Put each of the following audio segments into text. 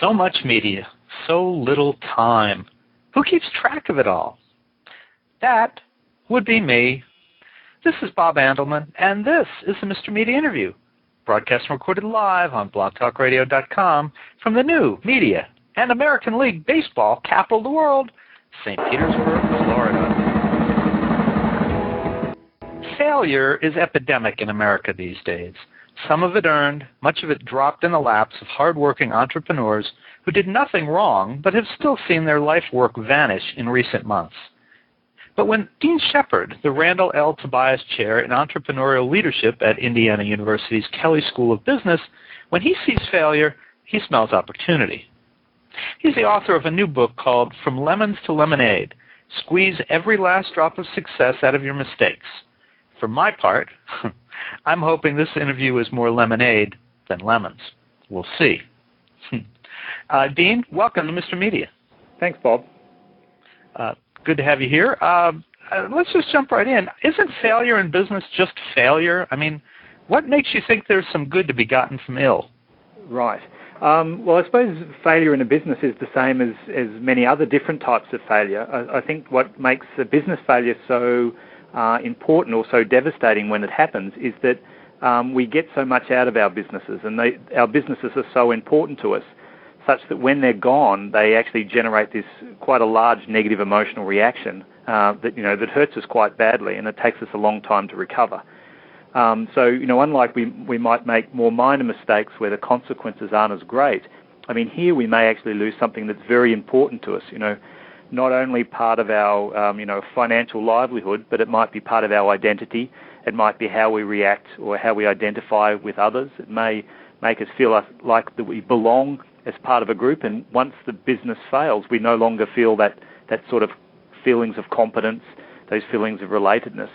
So much media, so little time. Who keeps track of it all? That would be me. This is Bob Andelman, and this is the Mr. Media Interview, broadcast and recorded live on blogtalkradio.com from the new Media and American League Baseball capital of the world, St. Petersburg, Florida. Failure is epidemic in America these days. Some of it earned, much of it dropped in the laps of hard-working entrepreneurs who did nothing wrong but have still seen their life work vanish in recent months. But when Dean Sheppard, the Randall L. Tobias Chair in Entrepreneurial Leadership at Indiana University's Kelley School of Business, when he sees failure, he smells opportunity. He's the author of a new book called From Lemons to Lemonade, Squeeze Every Last Drop of Success Out of Your Mistakes. For my part, I'm hoping this interview is more lemonade than lemons. We'll see. Dean, welcome to Mr. Media. Thanks, Bob. Good to have you here. Let's just jump right in. Isn't failure in business just failure? I mean, what makes you think there's some good to be gotten from ill? Right. Well, I suppose failure in a business is the same as many other different types of failure. I think what makes a business failure so important or so devastating when it happens is that we get so much out of our businesses, and our businesses are so important to us, such that when they're gone, they actually generate this quite a large negative emotional reaction that hurts us quite badly, and it takes us a long time to recover. Unlike we might make more minor mistakes where the consequences aren't as great, I mean, here we may actually lose something that's very important to us, not only part of our, financial livelihood, but it might be part of our identity. It might be how we react or how we identify with others. It may make us feel like that we belong as part of a group, and once the business fails, we no longer feel that sort of feelings of competence, those feelings of relatedness.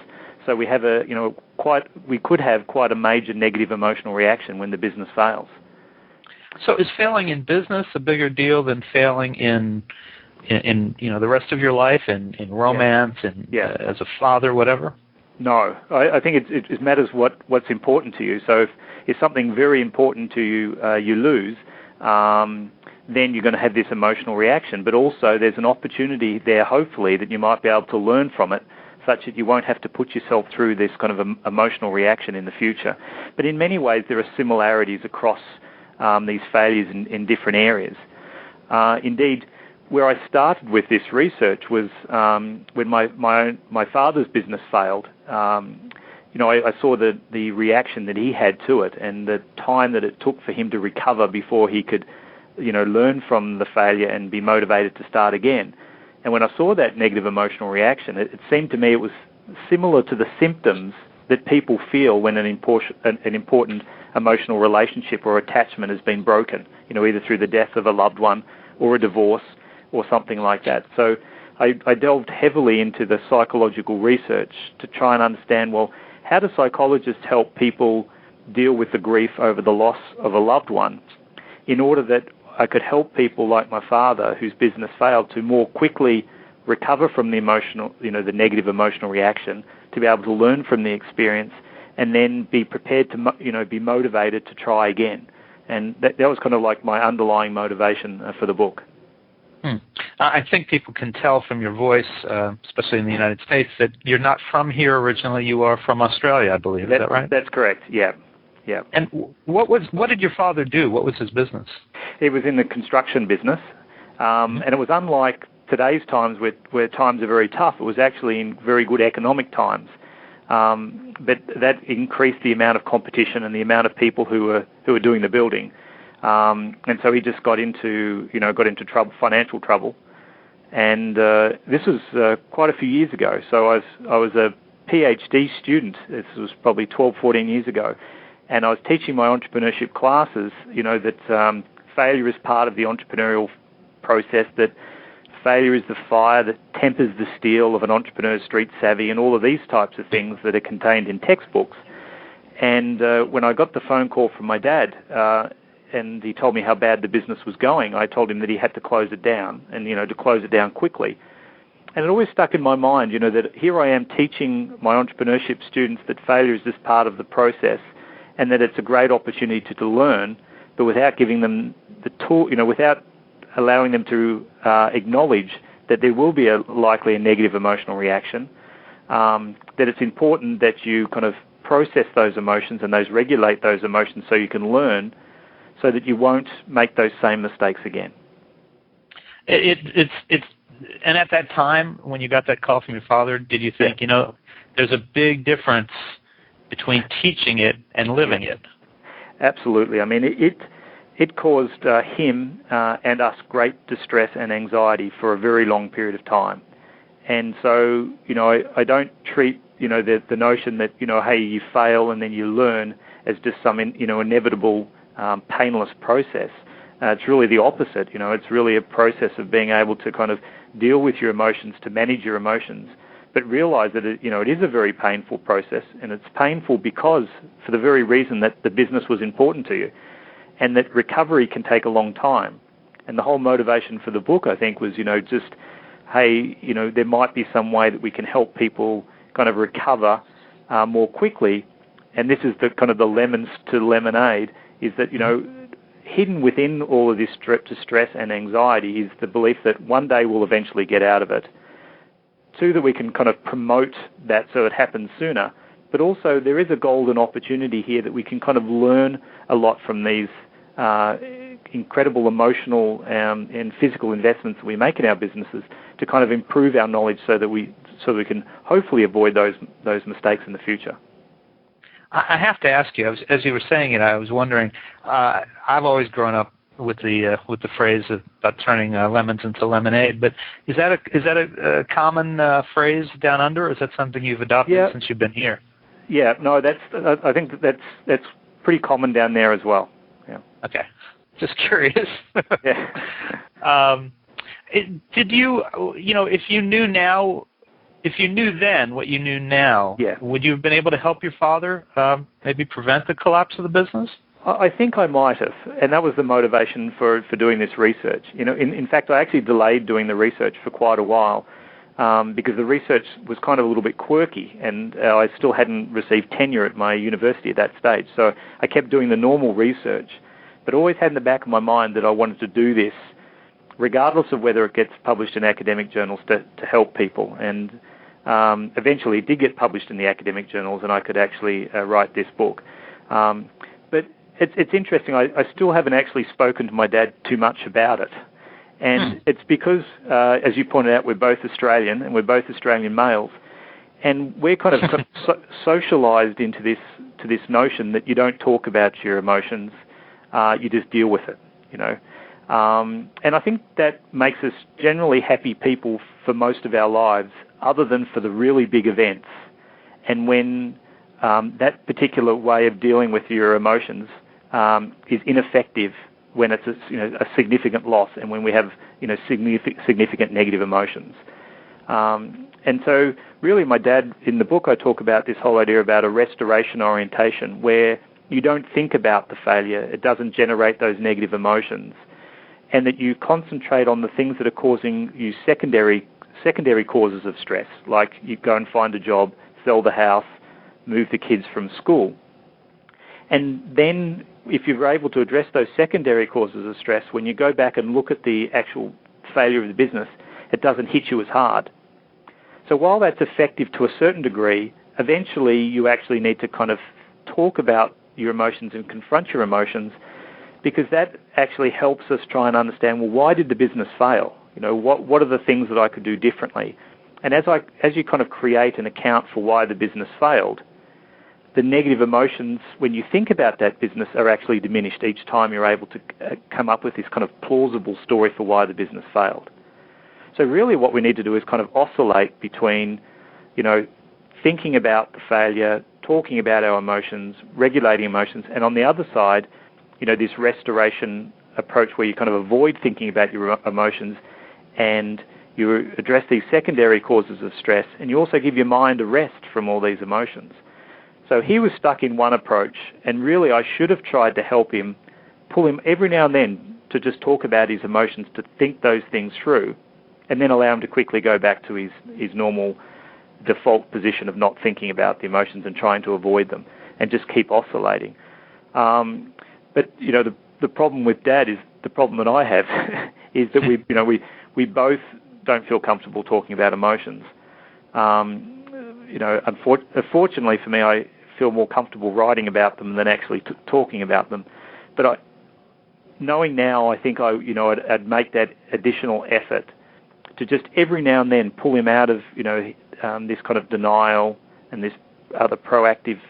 So we have we could have quite a major negative emotional reaction when the business fails. So is failing in business a bigger deal than failing in the rest of your life, in romance, and as a father, whatever? No, I think it matters what's important to you. So if something very important to you you lose, then you're going to have this emotional reaction. But also there's an opportunity there, hopefully, that you might be able to learn from it, such that you won't have to put yourself through this kind of emotional reaction in the future. But in many ways there are similarities across these failures in different areas. Indeed, where I started with this research was when my father's business failed. I saw the reaction that he had to it, and the time that it took for him to recover before he could, learn from the failure and be motivated to start again. And when I saw that negative emotional reaction, it seemed to me it was similar to the symptoms that people feel when an important emotional relationship or attachment has been broken, either through the death of a loved one or a divorce or something like that. So I delved heavily into the psychological research to try and understand, well, how do psychologists help people deal with the grief over the loss of a loved one, in order that I could help people like my father, whose business failed, to more quickly recover from the emotional, the negative emotional reaction, to be able to learn from the experience, and then be prepared to, be motivated to try again. And that was kind of like my underlying motivation for the book. I think people can tell from your voice, especially in the United States, that you're not from here originally. You are from Australia, I believe. Is that right? That's correct. Yeah. And what did your father do? What was his business? He was in the construction business, and it was unlike today's times where times are very tough. It was actually in very good economic times, but that increased the amount of competition and the amount of people who were doing the building. And so he just got into trouble, financial trouble, and this was quite a few years ago. So I was a PhD student. This was probably 12, 14 years ago, and I was teaching my entrepreneurship classes. That failure is part of the entrepreneurial process. That failure is the fire that tempers the steel of an entrepreneur's street savvy, and all of these types of things that are contained in textbooks. And when I got the phone call from my dad, and he told me how bad the business was going, I told him that he had to close it down, and to close it down quickly. And it always stuck in my mind, that here I am teaching my entrepreneurship students that failure is just part of the process, and that it's a great opportunity to learn, but without giving them tool, without allowing them to acknowledge that there will be likely a negative emotional reaction, that it's important that you kind of process those emotions and regulate those emotions so you can learn, so that you won't make those same mistakes again. And at that time, when you got that call from your father, did you think, there's a big difference between teaching it and living it? Absolutely. I mean, it caused him and us great distress and anxiety for a very long period of time. And so, I don't treat, the notion that, hey, you fail and then you learn as just some, inevitable, painless process. It's really the opposite. It's really a process of being able to kind of deal with your emotions, to manage your emotions, but realize that it is a very painful process, and it's painful because, for the very reason that the business was important to you, and that recovery can take a long time. And the whole motivation for the book, I think, was, just, hey, there might be some way that we can help people kind of recover more quickly. And this is the kind of the lemons to lemonade, is that, hidden within all of this distress and anxiety is the belief that one day we'll eventually get out of it. Two, that we can kind of promote that so it happens sooner. But also there is a golden opportunity here that we can kind of learn a lot from these incredible emotional and physical investments that we make in our businesses to kind of improve our knowledge so that we can hopefully avoid those mistakes in the future. I have to ask you, as you were saying it, I was wondering, I've always grown up with the phrase about turning lemons into lemonade, but is that a common phrase down under, or is that something you've adopted since you've been here? Yeah, no, I think that's pretty common down there as well. Yeah. Okay, just curious. Yeah. Did you, if you knew then what you knew now, would you have been able to help your father maybe prevent the collapse of the business? I think I might have, and that was the motivation for doing this research. In fact, I actually delayed doing the research for quite a while because the research was kind of a little bit quirky, and I still hadn't received tenure at my university at that stage. So I kept doing the normal research, but always had in the back of my mind that I wanted to do this regardless of whether it gets published in academic journals to help people. And eventually it did get published in the academic journals, and I could actually write this book. But it's interesting. I still haven't actually spoken to my dad too much about it. And it's because, as you pointed out, we're both Australian, and we're both Australian males. And we're kind of socialized into this notion that you don't talk about your emotions, you just deal with it, And I think that makes us generally happy people for most of our lives, other than for the really big events. And when that particular way of dealing with your emotions is ineffective, when it's a significant loss, and when we have significant negative emotions. And so really my dad, in the book I talk about this whole idea about a restoration orientation, where you don't think about the failure, it doesn't generate those negative emotions, and that you concentrate on the things that are causing you secondary causes of stress, like you go and find a job, sell the house, move the kids from school. And then if you're able to address those secondary causes of stress, when you go back and look at the actual failure of the business, it doesn't hit you as hard. So while that's effective to a certain degree, eventually you actually need to kind of talk about your emotions and confront your emotions, because that actually helps us try and understand, well, why did the business fail? What are the things that I could do differently? And as you kind of create an account for why the business failed, the negative emotions, when you think about that business, are actually diminished each time you're able to come up with this kind of plausible story for why the business failed. So really what we need to do is kind of oscillate between, thinking about the failure, talking about our emotions, regulating emotions, and on the other side, this restoration approach where you kind of avoid thinking about your emotions and you address these secondary causes of stress, and you also give your mind a rest from all these emotions. So he was stuck in one approach, and really I should have tried to help him, pull him every now and then to just talk about his emotions, to think those things through, and then allow him to quickly go back to his normal default position of not thinking about the emotions and trying to avoid them, and just keep oscillating. But the problem with Dad is the problem that I have is that we both don't feel comfortable talking about emotions. Unfortunately for me, I feel more comfortable writing about them than actually talking about them. But knowing now, I think I'd make that additional effort to just every now and then pull him out of this kind of denial and this other proactive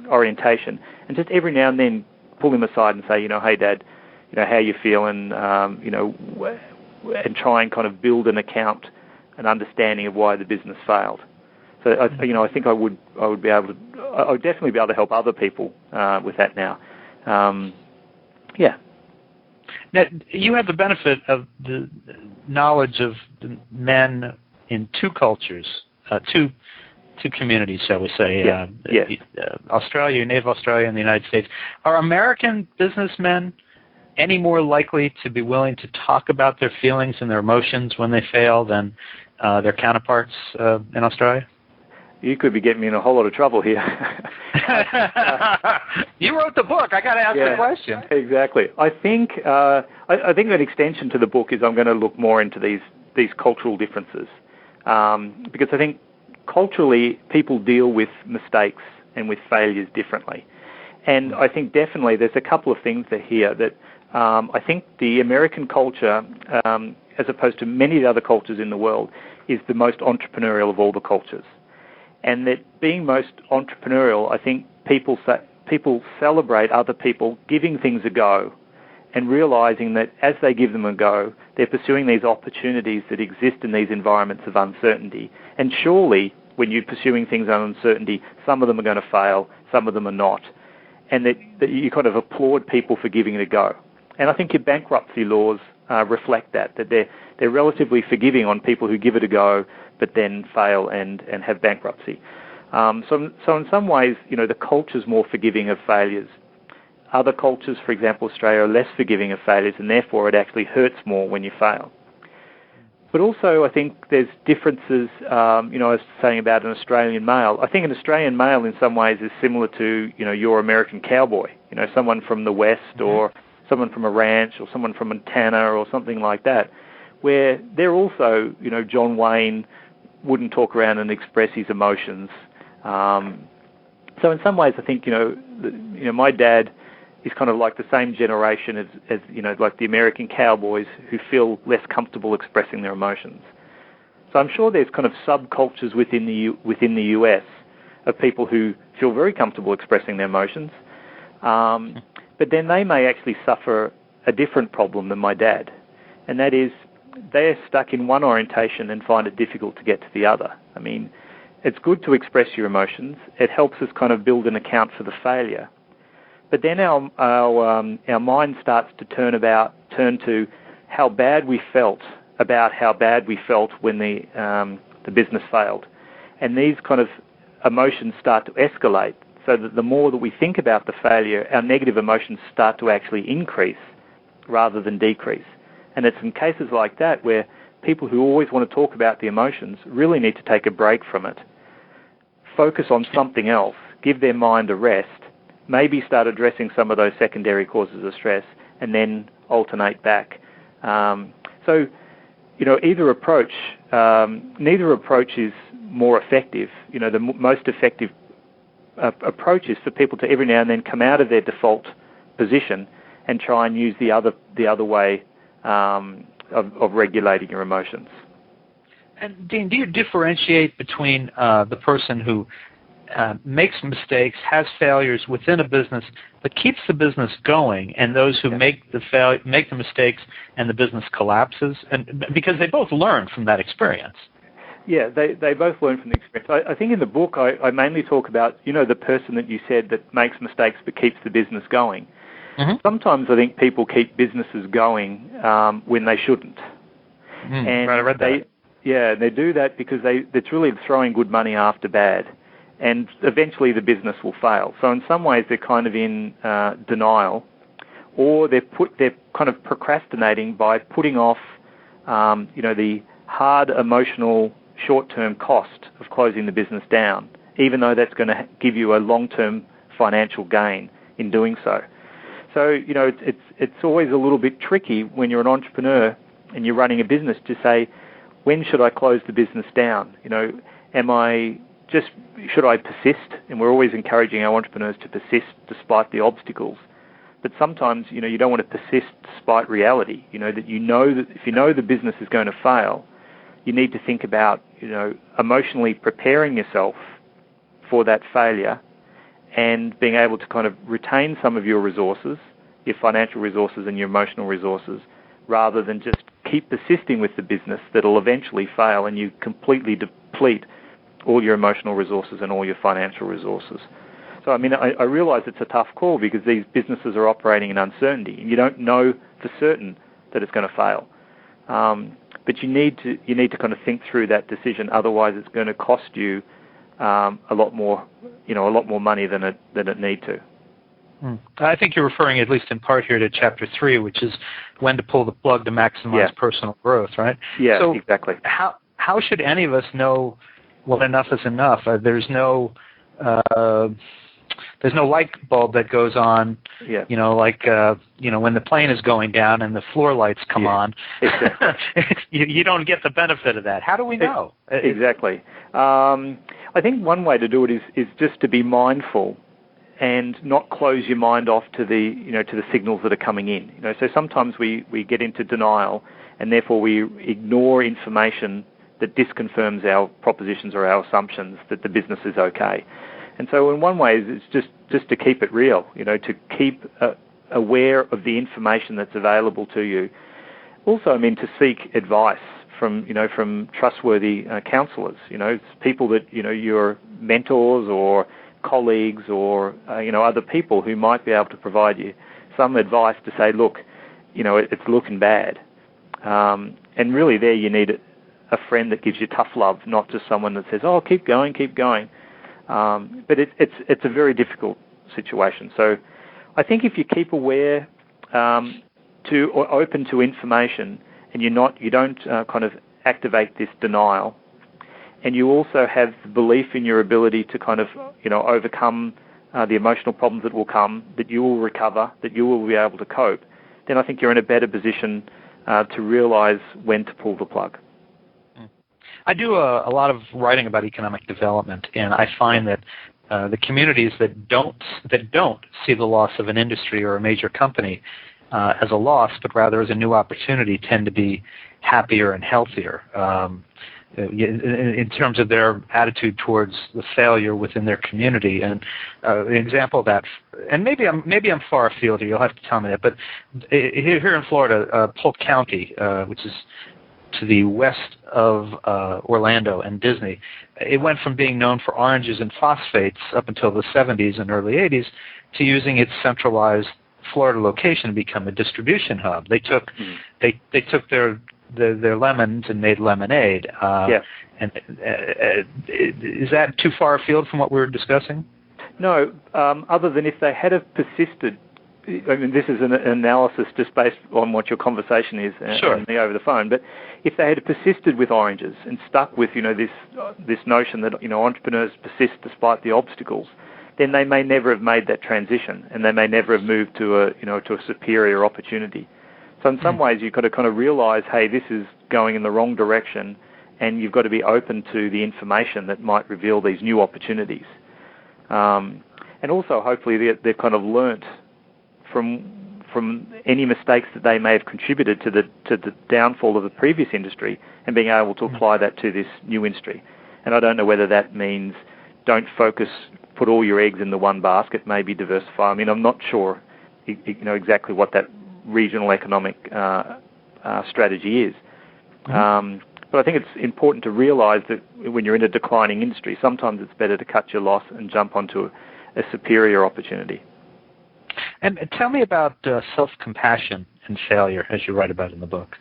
orientation, and just every now and then pull him aside and say, hey, Dad, how you feeling, and try and kind of build an understanding of why the business failed. So I think I would definitely be able to help other people with that now. Now, you have the benefit of the knowledge of the men in two cultures, two communities, shall we say, Australia, Native Australia, and the United States. Are American businessmen any more likely to be willing to talk about their feelings and their emotions when they fail than their counterparts in Australia? You could be getting me in a whole lot of trouble here. You wrote the book. I got to ask the question. Exactly. I think an extension to the book is I'm going to look more into these cultural differences, because I think culturally people deal with mistakes and with failures differently. And I think definitely there's a couple of things here that I think the American culture, as opposed to many of the other cultures in the world, is the most entrepreneurial of all the cultures. And that being most entrepreneurial, I think people celebrate other people giving things a go and realizing that as they give them a go, they're pursuing these opportunities that exist in these environments of uncertainty. And surely, when you're pursuing things of uncertainty, some of them are going to fail, some of them are not. And that you kind of applaud people for giving it a go. And I think your bankruptcy laws reflect that they're relatively forgiving on people who give it a go but then fail and have bankruptcy. So in some ways, the culture's more forgiving of failures. Other cultures, for example, Australia, are less forgiving of failures, and therefore it actually hurts more when you fail. But also, I think there's differences, I was saying about an Australian male. I think an Australian male in some ways is similar to, your American cowboy, someone from the West or someone from a ranch or someone from Montana or something like that, where they're also, John Wayne wouldn't talk around and express his emotions. So in some ways, I think, my dad is kind of like the same generation as like the American cowboys who feel less comfortable expressing their emotions. So I'm sure there's kind of subcultures within the US of people who feel very comfortable expressing their emotions, but then they may actually suffer a different problem than my dad, and that is they're stuck in one orientation and find it difficult to get to the other. I mean, it's good to express your emotions. It helps us kind of build an account for the failure. But then our mind starts to turn to how bad we felt when the business failed. And these kind of emotions start to escalate, so that the more that we think about the failure, our negative emotions start to actually increase rather than decrease. And it's in cases like that where people who always want to talk about the emotions really need to take a break from it, focus on something else, give their mind a rest, maybe start addressing some of those secondary causes of stress, and then alternate back. So, neither approach is more effective. The most effective approach is for people to every now and then come out of their default position and try and use the other way of regulating your emotions. And Dean, do you differentiate between the person who makes mistakes, has failures within a business, but keeps the business going, and those who make the mistakes and the business collapses, and because they both learn from that experience? Yeah, they both learn from the experience. I think in the book I mainly talk about, the person that you said that makes mistakes but keeps the business going. Mm-hmm. Sometimes I think people keep businesses going when they shouldn't. And right, I read that. They do that because it's really throwing good money after bad. And eventually the business will fail. So in some ways they're kind of in denial, or they're kind of procrastinating by putting off, the hard emotional short-term cost of closing the business down, even though that's going to give you a long-term financial gain in doing so. So, it's always a little bit tricky when you're an entrepreneur and you're running a business to say, when should I close the business down? Should I persist? And we're always encouraging our entrepreneurs to persist despite the obstacles. But sometimes, you don't want to persist despite reality. That if you know the business is going to fail, you need to think about, emotionally preparing yourself for that failure and being able to kind of retain some of your resources, your financial resources and your emotional resources, rather than just keep persisting with the business that'll eventually fail and you completely deplete all your emotional resources and all your financial resources. So, I realize it's a tough call because these businesses are operating in uncertainty and you don't know for certain that it's going to fail. But you need to kind of think through that decision. Otherwise, it's going to cost you a lot more money than it need to. I think you're referring, at least in part here, to Chapter 3, which is when to pull the plug to maximize personal growth, right? Yeah, so exactly. How should any of us know what enough is enough? There's no light bulb that goes on, when the plane is going down and the floor lights come on. Exactly. you don't get the benefit of that. How do we know? Exactly. I think one way to do it is just to be mindful and not close your mind off to the signals that are coming in. So sometimes we get into denial and therefore we ignore information that disconfirms our propositions or our assumptions that the business is okay. And so in one way, it's just to keep it real, to keep aware of the information that's available to you. Also, to seek advice from trustworthy counselors, people that, your mentors or colleagues or, other people who might be able to provide you some advice to say, look, it's looking bad. And really there you need a friend that gives you tough love, not just someone that says, oh, keep going, keep going. But it's a very difficult situation. So I think if you keep aware or open to information, and you don't kind of activate this denial, and you also have the belief in your ability to kind of overcome the emotional problems that will come, that you will recover, that you will be able to cope, then I think you're in a better position to realize when to pull the plug. I do a lot of writing about economic development, and I find that the communities that don't see the loss of an industry or a major company as a loss, but rather as a new opportunity, tend to be happier and healthier in terms of their attitude towards the failure within their community. And an example of that, and maybe I'm far afield here, you'll have to tell me that, but here in Florida, Polk County, which is to the west of Orlando and Disney, it went from being known for oranges and phosphates up until the 70s and early 80s to using its centralized Florida location to become a distribution hub. They took their lemons and made lemonade. And is that too far afield from what we were discussing? No, other than if they had have persisted. This is an analysis just based on what your conversation is and me over the phone. But if they had persisted with oranges and stuck with this notion that entrepreneurs persist despite the obstacles, then they may never have made that transition, and they may never have moved to a superior opportunity. So in some ways, you've got to kind of realize, hey, this is going in the wrong direction, and you've got to be open to the information that might reveal these new opportunities. And also, hopefully, they've kind of learnt from any mistakes that they may have contributed to the downfall of the previous industry, and being able to apply that to this new industry. And I don't know whether that means don't put all your eggs in the one basket, maybe diversify. I'm not sure exactly what that regional economic strategy is. But I think it's important to realize that when you're in a declining industry, sometimes it's better to cut your loss and jump onto a superior opportunity. And tell me about self-compassion and failure, as you write about in the book.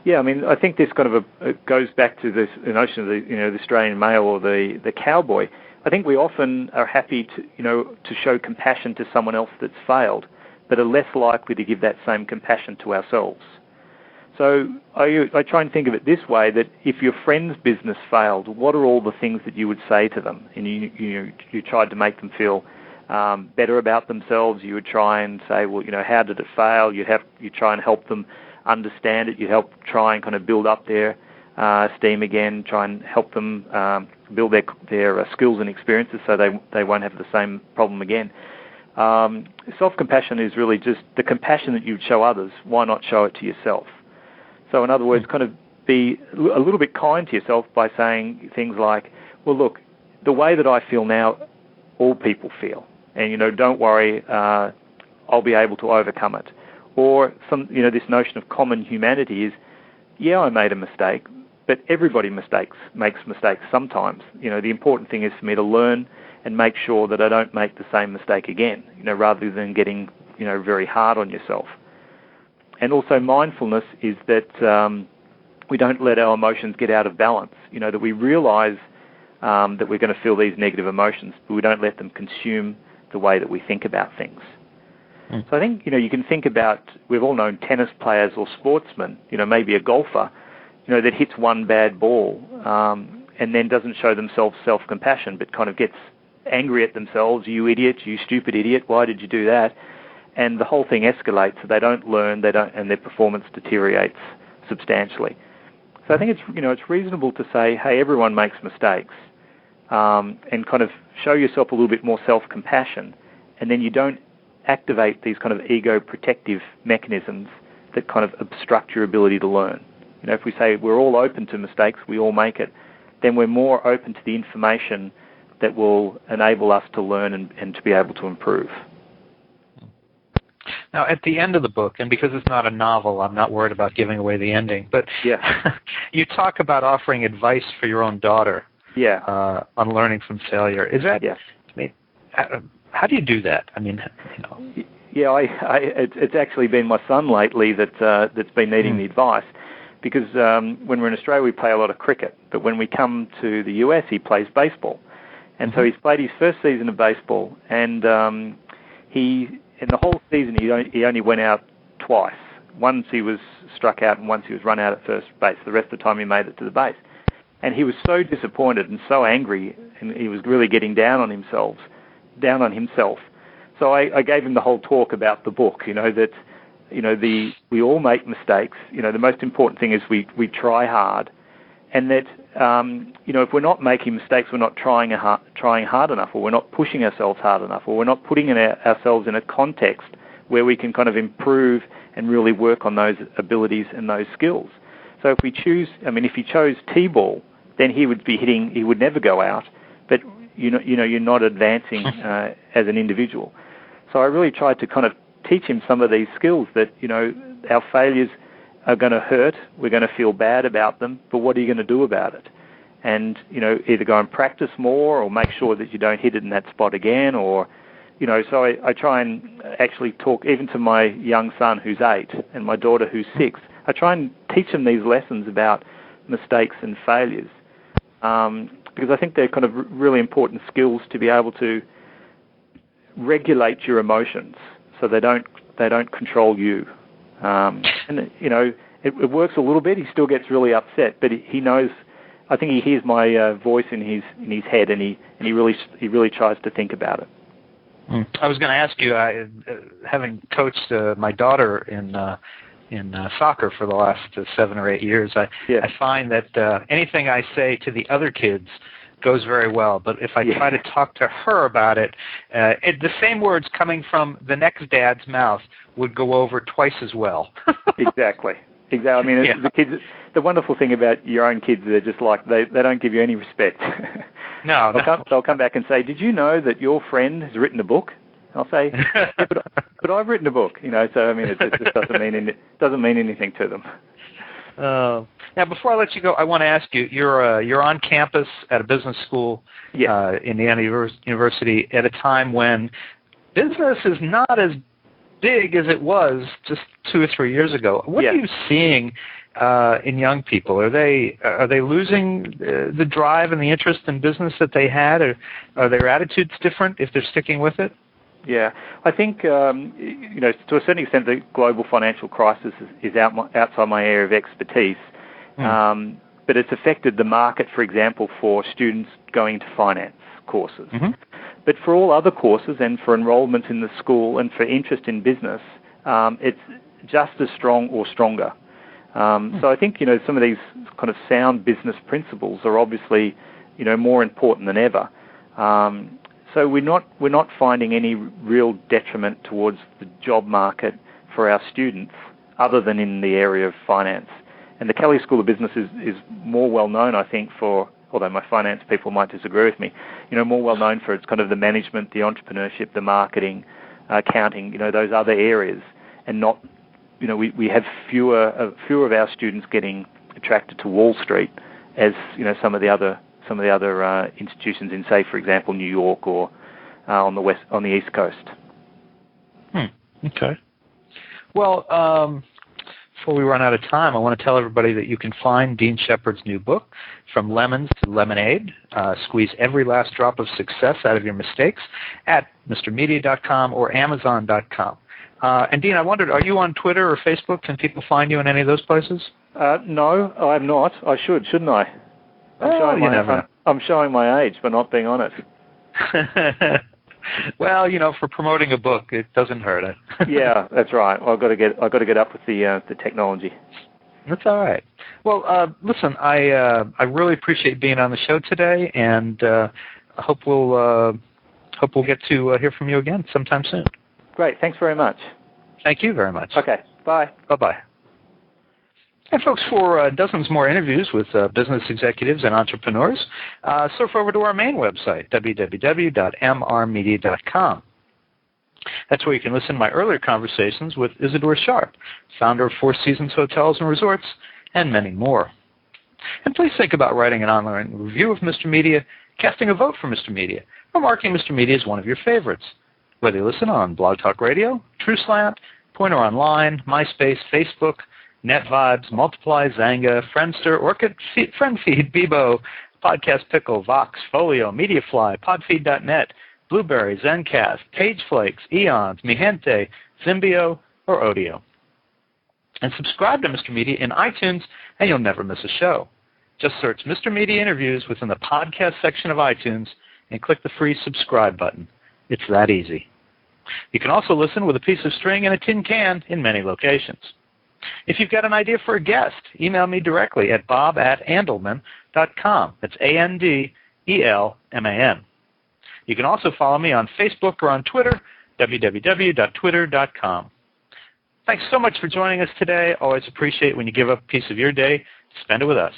Yeah, I think this kind of goes back to this notion of the Australian male or the cowboy. I think we often are happy to show compassion to someone else that's failed, but are less likely to give that same compassion to ourselves. So I try and think of it this way, that if your friend's business failed, what are all the things that you would say to them? And you tried to make them feel better about themselves. You would try and say, well, how did it fail? You try and help them understand it. You help try and kind of build up their esteem again. Try and help them build their skills and experiences so they won't have the same problem again. Self-compassion is really just the compassion that you'd show others. Why not show it to yourself? So in other words, kind of be a little bit kind to yourself by saying things like, well, look, the way that I feel now, all people feel. And, don't worry, I'll be able to overcome it. Or this notion of common humanity is, yeah, I made a mistake, but everybody makes mistakes sometimes. The important thing is for me to learn and make sure that I don't make the same mistake again, rather than getting, very hard on yourself. And also mindfulness is that we don't let our emotions get out of balance, that we realize that we're going to feel these negative emotions, but we don't let them consume the way that we think about things. So I think, you can think about, we've all known tennis players or sportsmen, maybe a golfer, that hits one bad ball and then doesn't show themselves self-compassion, but kind of gets angry at themselves, you idiot, you stupid idiot, why did you do that? And the whole thing escalates, so they don't learn, and their performance deteriorates substantially. So I think it's reasonable to say, hey, everyone makes mistakes, and kind of show yourself a little bit more self-compassion, and then you don't activate these kind of ego-protective mechanisms that kind of obstruct your ability to learn. If we say we're all open to mistakes, we all make it, then we're more open to the information that will enable us to learn and to be able to improve. Now, at the end of the book, and because it's not a novel, I'm not worried about giving away the ending, but yeah. You talk about offering advice for your own daughter on learning from failure. Is that, how do you do that? I mean, Yeah, it's actually been my son lately that's been needing the advice, because when we're in Australia, we play a lot of cricket, but when we come to the US, he plays baseball. And so he's played his first season of baseball, and in the whole season, he only went out twice. Once he was struck out and once he was run out at first base. The rest of the time he made it to the base. And he was so disappointed and so angry, and he was really getting down on himself. So I gave him the whole talk about the book, that we all make mistakes. The most important thing is we try hard, and that if we're not making mistakes, we're not trying hard enough, or we're not pushing ourselves hard enough, or we're not putting ourselves in a context where we can kind of improve and really work on those abilities and those skills. So if he chose T-ball, then he would never go out, but you're not advancing as an individual. So I really tried to kind of teach him some of these skills that, our failures are going to hurt, we're going to feel bad about them, but what are you going to do about it? And, either go and practice more or make sure that you don't hit it in that spot again, or, so I try and actually talk even to my young son who's 8 and my daughter who's 6. I try and teach them these lessons about mistakes and failures, because I think they're kind of really important skills to be able to regulate your emotions so they don't control you. And it works a little bit. He still gets really upset, but he knows. I think he hears my voice in his head, and he really tries to think about it. I was going to ask you, having coached my daughter in soccer for the last 7 or 8 years, I find that anything I say to the other kids goes very well. But if I try to talk to her about it, the same words coming from the next dad's mouth would go over twice as well. Exactly. I mean, the kids. The wonderful thing about your own kids, they're just like they don't give you any respect. No. They'll come back and say, "Did you know that your friend has written a book?" I'll say, yeah, but I've written a book. So I mean, it just doesn't mean anything to them. Now, before I let you go, I want to ask you: you're on campus at a business school in Indiana University at a time when business is not as big as it was just 2 or 3 years ago. What are you seeing in young people? Are they losing the drive and the interest in business that they had, or are their attitudes different if they're sticking with it? Yeah, I think to a certain extent the global financial crisis is outside my area of expertise, but it's affected the market, for example, for students going to finance courses. But for all other courses and for enrollment in the school and for interest in business, it's just as strong or stronger. So I think, some of these kind of sound business principles are obviously, more important than ever. So we're not finding any real detriment towards the job market for our students other than in the area of finance. And the Kelley School of Business is more well known, I think, for, although my finance people might disagree with me, more well known for its kind of the management, the entrepreneurship, the marketing, accounting, those other areas, and not, we have fewer of our students getting attracted to Wall Street as, some of the other institutions in, say, for example, New York or on the East Coast. Okay. Well, before we run out of time, I want to tell everybody that you can find Dean Sheppard's new book, From Lemons to Lemonade, Squeeze Every Last Drop of Success Out of Your Mistakes, at MrMedia.com or Amazon.com. And Dean, I wondered, are you on Twitter or Facebook? Can people find you in any of those places? No, I'm not. I should, shouldn't I? I'm showing my age by not being on it. Well, for promoting a book, it doesn't hurt it. Yeah, that's right. I've got to get up with the technology. That's all right. Well, listen, I really appreciate being on the show today, and I hope we'll get to hear from you again sometime soon. Great. Thanks very much. Thank you very much. Okay. Bye. Bye-bye. And folks, for dozens more interviews with business executives and entrepreneurs, surf over to our main website, www.mrmedia.com. That's where you can listen to my earlier conversations with Isadora Sharp, founder of Four Seasons Hotels and Resorts, and many more. And please think about writing an online review of Mr. Media, casting a vote for Mr. Media, or marking Mr. Media as one of your favorites. Whether you listen on Blog Talk Radio, TrueSlant, Pointer Online, MySpace, Facebook, NetVibes, Multiply, Zanga, Friendster, Orchid, FriendFeed, Bebo, Podcast Pickle, Vox, Folio, Mediafly, Podfeed.net, Blueberry, Zencast, PageFlakes, Eons, Mihente, Symbio, or Odeo. And subscribe to Mr. Media in iTunes, and you'll never miss a show. Just search Mr. Media Interviews within the podcast section of iTunes and click the free subscribe button. It's that easy. You can also listen with a piece of string and a tin can in many locations. If you've got an idea for a guest, email me directly at bob@andelman.com. That's ANDELMAN. You can also follow me on Facebook or on Twitter, www.twitter.com. Thanks so much for joining us today. Always appreciate when you give up a piece of your day to spend it with us.